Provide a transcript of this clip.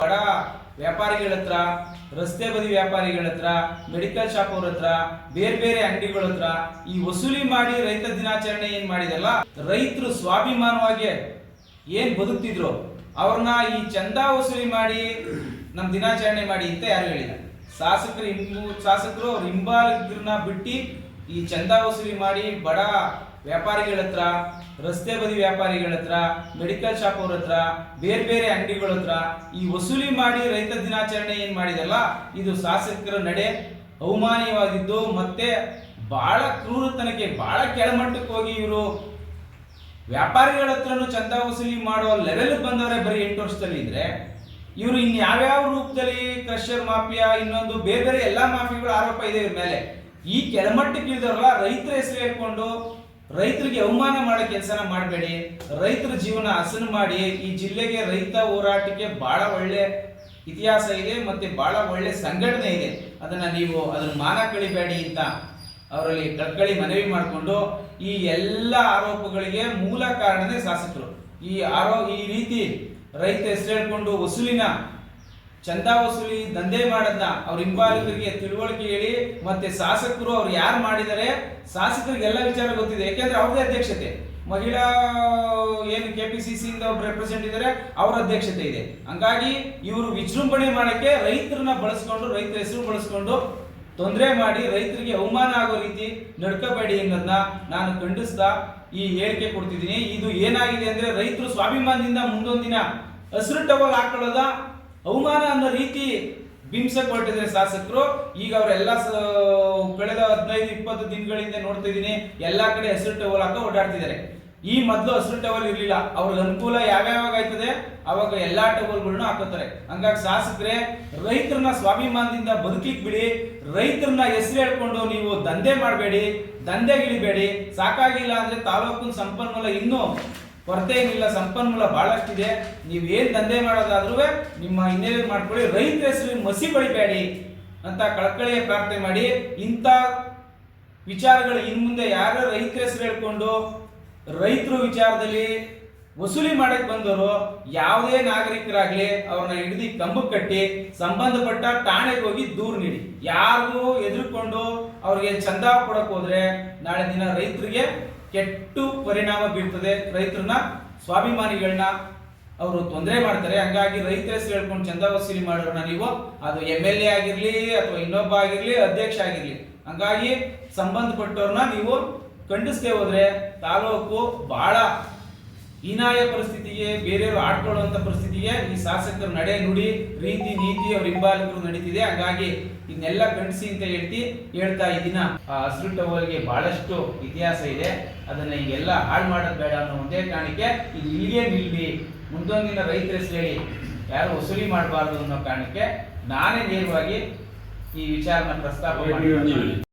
ಬಡ ವ್ಯಾಪಾರಿಗಳ ಹತ್ರ, ರಸ್ತೆ ಬದಿ ವ್ಯಾಪಾರಿಗಳ ಹತ್ರ, ಮೆಡಿಕಲ್ ಶಾಪ್ ಅವ್ರ ಹತ್ರ, ಬೇರೆ ಬೇರೆ ಅಂಗಡಿಗಳ ಹತ್ರ ಈ ವಸೂಲಿ ಮಾಡಿ ರೈತ ದಿನಾಚರಣೆ ಏನ್ ಮಾಡಿದಲ್ಲ, ರೈತರು ಸ್ವಾಭಿಮಾನವಾಗಿ ಏನ್ ಬದುಕ್ತಿದ್ರು ಅವ್ರನ್ನ ಈ ಚಂದಾ ವಸೂಲಿ ಮಾಡಿ ನಮ್ ದಿನಾಚರಣೆ ಮಾಡಿ ಅಂತ ಯಾರು ಹೇಳಿಲ್ಲ. ಶಾಸಕರು ಅವ್ರ ಹಿಂಬಾಲಕರನ್ನ ಬಿಟ್ಟು ಈ ಚಂದಾ ವಸೂಲಿ ಮಾಡಿ ಬಡ ವ್ಯಾಪಾರಿಗಳ ಹತ್ರ, ರಸ್ತೆ ಬದಿ ವ್ಯಾಪಾರಿಗಳ ಹತ್ರ, ಮೆಡಿಕಲ್ ಶಾಪ್ ಅವ್ರ ಹತ್ರ, ಬೇರೆ ಬೇರೆ ಅಂಗಡಿಗಳ ಹತ್ರ ಈ ವಸೂಲಿ ಮಾಡಿ ರೈತ ದಿನಾಚರಣೆ ಏನ್ ಮಾಡಿದಲ್ಲ, ಇದು ಶಾಸಕರ ನಡೆ ಅವಮಾನೀಯವಾಗಿದ್ದು ಮತ್ತೆ ಬಹಳ ಕ್ರೂರತನಕ್ಕೆ ಬಹಳ ಕೆಳಮಟ್ಟಕ್ಕೆ ಹೋಗಿ ಇವರು ವ್ಯಾಪಾರಿಗಳ ಹತ್ರನು ಚಂದಾ ವಸೂಲಿ ಮಾಡೋ ಲೆವೆಲ್ ಬಂದವರೇ ಬರೀ 8 ವರ್ಷದಲ್ಲಿ ಇದ್ರೆ, ಇವರು ಇನ್ಯಾವ್ಯಾವ ರೂಪದಲ್ಲಿ ಕ್ರಷರ್ ಮಾಫಿಯಾ ಇನ್ನೊಂದು ಬೇರೆ ಬೇರೆ ಎಲ್ಲಾ ಮಾಫಿಯಾಗಳ ಆರೋಪ ಇದೆ ಇವ್ರ ಮೇಲೆ. ಈ ಕೆಳಮಟ್ಟಕ್ಕೆ ಇಳಿದವರಲ್ಲ, ರೈತರ ಹೆಸರು ಹೇಳ್ಕೊಂಡು ರೈತರಿಗೆ ಅವಮಾನ ಮಾಡೋ ಕೆಲಸನ ಮಾಡಬೇಡಿ. ರೈತರ ಜೀವನ ಹಸನು ಮಾಡಿ. ಈ ಜಿಲ್ಲೆಗೆ ರೈತ ಹೋರಾಟಕ್ಕೆ ಬಹಳ ಒಳ್ಳೆ ಇತಿಹಾಸ ಇದೆ, ಮತ್ತೆ ಬಹಳ ಒಳ್ಳೆ ಸಂಘಟನೆ ಇದೆ. ಅದನ್ನ ಮಾನ ಕಳಿಬೇಡಿ ಅಂತ ಅವರಲ್ಲಿ ಕಳ್ಕಳಿ ಮನವಿ ಮಾಡಿಕೊಂಡು, ಈ ಎಲ್ಲ ಆರೋಪಗಳಿಗೆ ಮೂಲ ಕಾರಣನೇ ಶಾಸಕರು. ಈ ರೀತಿ ರೈತ ಹೆಸರು ಹೇಳ್ಕೊಂಡು ವಸೂಲಿನ ಚಂದಾ ವಸೂಲಿ ದಂಧೆ ಮಾಡದ್ನ ಅವ್ರ ಹಿಂಬಾಲಕರಿಗೆ ತಿಳುವಳಿಕೆ ಹೇಳಿ, ಮತ್ತೆ ಶಾಸಕರು ಅವ್ರು ಯಾರು ಮಾಡಿದ್ದಾರೆ, ಶಾಸಕರಿಗೆ ಎಲ್ಲ ವಿಚಾರ ಗೊತ್ತಿದೆ. ಯಾಕೆಂದ್ರೆ ಅವ್ರದೇ ಅಧ್ಯಕ್ಷತೆ, ಮಹಿಳಾ ಏನು KPCC ಇಂದ ಒಬ್ರು ರೆಪ್ರೆಸೆಂಟ್ ಇದ್ದಾರೆ, ಅವ್ರ ಅಧ್ಯಕ್ಷತೆ ಇದೆ. ಹಂಗಾಗಿ ಇವರು ವಿಜೃಂಭಣೆ ಮಾಡಕ್ಕೆ ರೈತರನ್ನ ಬಳಸ್ಕೊಂಡು, ರೈತರ ಹೆಸರು ಬಳಸ್ಕೊಂಡು ತೊಂದರೆ ಮಾಡಿ ರೈತರಿಗೆ ಅವಮಾನ ಆಗೋ ರೀತಿ ನಡ್ಕೋಬೇಡಿ ಅನ್ನೋದನ್ನ ನಾನು ಖಂಡಿಸ್ತಾ ಈ ಹೇಳಿಕೆ ಕೊಡ್ತಿದ್ದೀನಿ. ಇದು ಏನಾಗಿದೆ ಅಂದ್ರೆ, ರೈತರು ಸ್ವಾಭಿಮಾನದಿಂದ ಮುಂದೊಂದಿನ ಹಸಿರು ಟವಲ್ ಹಾಕೊಳ್ಳೋದ ಅವಮಾನ ಅನ್ನೋ ರೀತಿ ಬಿಂಬಿಸಕ್ ಹೊರಟಿದ್ರೆ ಶಾಸಕರು. ಈಗ ಅವರೆಲ್ಲ ಕಳೆದ 15-20 ದಿನಗಳಿಂದ ನೋಡ್ತಾ ಇದ್ದೀನಿ, ಎಲ್ಲಾ ಕಡೆ ಹಸಿರು ಟವಲ್ ಹಾಕೋ ಓಡಾಡ್ತಿದ್ದಾರೆ. ಈ ಮೊದಲು ಹಸಿರು ಟವಲ್ ಇರ್ಲಿಲ್ಲ, ಅವ್ರಿಗೆ ಅನುಕೂಲ ಯಾವ್ಯಾವಾಗ ಆಯ್ತದೆ ಅವಾಗ ಎಲ್ಲಾ ಟವಲ್ಗಳನ್ನ ಹಾಕೋತಾರೆ. ಹಂಗಾಗಿ ಶಾಸಕರೇ, ರೈತರನ್ನ ಸ್ವಾಭಿಮಾನದಿಂದ ಬದುಕಿಕ್ ಬಿಡಿ. ರೈತರನ್ನ ಹೆಸರು ಹೇಳ್ಕೊಂಡು ನೀವು ದಂಧೆ ಮಾಡಬೇಡಿ, ದಂಧೆಗಿಳಿಬೇಡಿ. ಸಾಕಾಗಿಲ್ಲ ಅಂದ್ರೆ ತಾಲೂಕಿನ ಸಂಪನ್ಮೂಲ ಇನ್ನೂ ಕೊರತೆ ಏನಿಲ್ಲ, ಸಂಪನ್ಮೂಲ ಬಹಳಷ್ಟಿದೆ. ನೀವು ಏನ್ ದಂಧೆ ಮಾಡೋದಾದ್ರೂ ನಿಮ್ಮ ಹಿನ್ನೆಲೆ ಮಾಡ್ಕೊಳ್ಳಿ, ರೈತರ ಹೆಸರು ಮಸಿ ಬಳಿಬೇಡಿ ಅಂತ ಕಳಕಳಿಯ ಪ್ರಾರ್ಥನೆ ಮಾಡಿ. ಇಂಥ ವಿಚಾರಗಳು ಇನ್ ಮುಂದೆ ಯಾರು ರೈತರ ಹೆಸರು ಹೇಳ್ಕೊಂಡು ರೈತರು ವಿಚಾರದಲ್ಲಿ ವಸೂಲಿ ಮಾಡಕ್ ಬಂದವರು ಯಾವುದೇ ನಾಗರಿಕರಾಗ್ಲಿ ಅವ್ರನ್ನ ಹಿಡಿದು ಕಂಬಕ್ಕೆ ಕಟ್ಟಿ ಸಂಬಂಧಪಟ್ಟ ಠಾಣೆಗೆ ಹೋಗಿ ದೂರು ನೀಡಿ. ಯಾರಿಗೂ ಎದುರುಕೊಂಡು ಅವ್ರಿಗೆ ಚಂದಾ ಕೊಡಕ್ ಹೋದ್ರೆ ನಾಳೆ ದಿನ ರೈತರಿಗೆ ಕೆಟ್ಟು ಪರಿಣಾಮ ಬೀಳ್ತದೆ. ರೈತರನ್ನ ಸ್ವಾಭಿಮಾನಿಗಳನ್ನ ಅವರು ತೊಂದರೆ ಮಾಡ್ತಾರೆ. ಹಂಗಾಗಿ ರೈತರ ಹೆಸರು ಹೇಳ್ಕೊಂಡು ಚಂದಾ ವಸೂಲಿ ಮಾಡೋರನ್ನ ನೀವು, ಅದು MLA ಆಗಿರ್ಲಿ ಅಥವಾ ಇನ್ನೊಬ್ಬ ಆಗಿರ್ಲಿ, ಅಧ್ಯಕ್ಷ ಆಗಿರ್ಲಿ, ಹಂಗಾಗಿ ಸಂಬಂಧಪಟ್ಟವ್ರನ್ನ ನೀವು ಖಂಡಿಸದೆ ಹೋದ್ರೆ ತಾಲೂಕು ಬಹಳ ಹೀನಾಯ ಪರಿಸ್ಥಿತಿಗೆ, ಬೇರೆಯವರು ಆಡ್ಕೊಳ್ಳುವಂತ ಪರಿಸ್ಥಿತಿಗೆ ಈ ಶಾಸಕರ ನಡೆ ನುಡಿ ರೀತಿ ನೀತಿ ಅವ್ರ ಹಿಂಬಾಲಕರು ನಡೀತಿದೆ. ಹಾಗಾಗಿ ಇದನ್ನೆಲ್ಲ ಖಂಡಿಸಿ ಅಂತ ಹೇಳ್ತಾ ಈ ದಿನ ಹಸಿರು ಟವಲ್ಗೆ ಬಹಳಷ್ಟು ಇತಿಹಾಸ ಇದೆ. ಅದನ್ನ ಈಗೆಲ್ಲ ಹಾಳು ಮಾಡೋದು ಬೇಡ ಅನ್ನೋ ಒಂದೇ ಕಾರಣಕ್ಕೆ ಇದು ಇಲ್ಲಿಗೆ ನಿಲ್ಲಿ. ಮುಂದೊಂದಿನ ರೈತರ ಹೆಸರು ಹೇಳಿ ಯಾರು ವಸೂಲಿ ಮಾಡಬಾರ್ದು ಅನ್ನೋ ಕಾರಣಕ್ಕೆ ನಾನೇ ನೇರವಾಗಿ ಈ ವಿಚಾರನ ಪ್ರಸ್ತಾಪ ಮಾಡಿ